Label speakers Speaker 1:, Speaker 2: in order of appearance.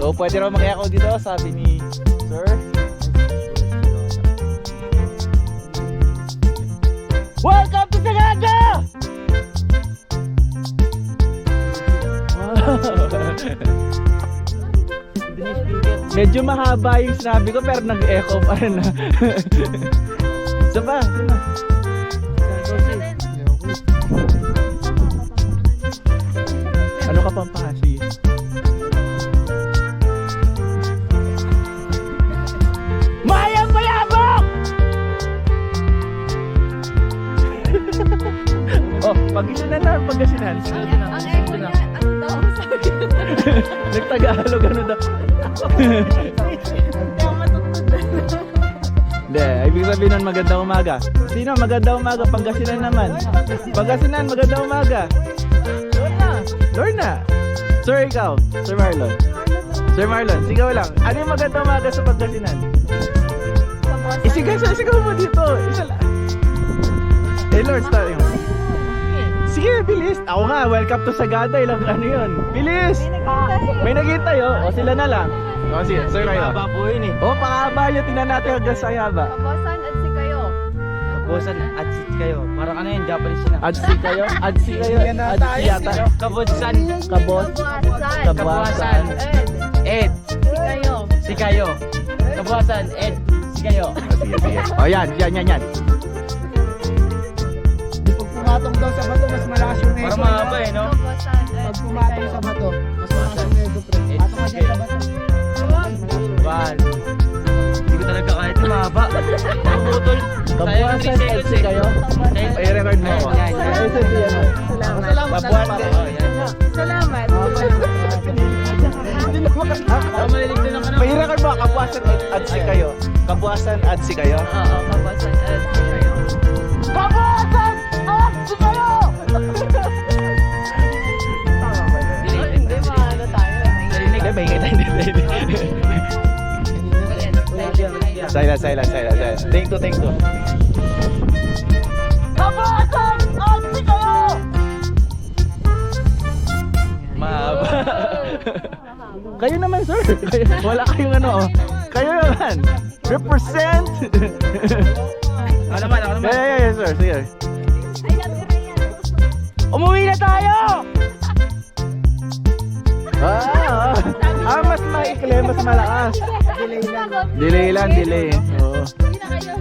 Speaker 1: So pwede raw mag-echo dito, sabi ni Sir. Welcome to Sagada! Medyo mahaba yung sinabi ko pero nag-echo pa rin na. Isa pa, sino? Ano ka pang pakasi? Mayang mayabok! Oh, Pangasinan na, Pangasinan.
Speaker 2: Ang echo niya, ano daw? Sabi ko.
Speaker 1: Nagtagalog, ano daw?
Speaker 2: Hindi ako matutunda.
Speaker 1: Hindi, ibig sabihin nun magandang umaga. Sino? Magandang umaga, Pangasinan naman. Pangasinan, magandang umaga. Lorna. Sir, ikaw. Sir Marlon. Sir Marlon, sigaw lang. Ano yung magandang umaga sa Pangasinan? Isigaw mo dito. Isa lang. Lord, start mo. Sige, bilis. Ako nga, welcome to Sagada. Ilang ano yun? Bilis! May naghintay, oh. O, sila na lang. O, sige, sir kayo.
Speaker 3: Haba po yun eh.
Speaker 1: O, pakahaba yun. Tingnan natin hanggang sa haba.
Speaker 2: Kabosan at si kayo.
Speaker 3: Kabosan, adsit kayo. Parang ano yun, Japanese yun ah.
Speaker 1: Adsi kayo? Adsi kayo? Adsi yata.
Speaker 3: Kabosan.
Speaker 1: Kabos. Kabuasan.
Speaker 3: Ed.
Speaker 2: Si kayo.
Speaker 3: Si kayo. Kabosan, Ed. Si kayo.
Speaker 1: O, sige, sige. O, yan.
Speaker 4: Pag pumatong daw sa bato, mas malakas yung echo.
Speaker 3: Parang mahaba eh, no?
Speaker 2: Kabosan at
Speaker 4: Pag
Speaker 2: si
Speaker 4: pumatong
Speaker 2: kayo.
Speaker 4: sa bato, mas malakas yung echo, pre. Patong ka dyan sa bato.
Speaker 3: One. Hindi ko talaga kahit mahaba. Putol.
Speaker 1: Kabuasan, adsi kayo? Ay, record mo ako.
Speaker 3: Yan.
Speaker 2: Salamat.
Speaker 1: Kabuasan.
Speaker 2: Salamat.
Speaker 3: Malilig din ang ano.
Speaker 1: May record mo, kabuasan, adsi kayo. Kabuasan, adsi kayo.
Speaker 2: Oo, kabosan at si kayo.
Speaker 1: Kabuasan, adsi kayo!
Speaker 2: Hindi, maano tayo.
Speaker 1: Hindi, may kita, hindi. Silent. Take two. Kabuasan, adsi kayo! Mahaba. Kayo naman, sir. Wala kayong ano, oh. Kayo naman. Represent.
Speaker 3: Ako naman.
Speaker 1: Yeah, sir. Sige. Umuwi na tayo! Mas maikli, mas malakas. Delay lang. Oo.
Speaker 2: Hindi na kayo.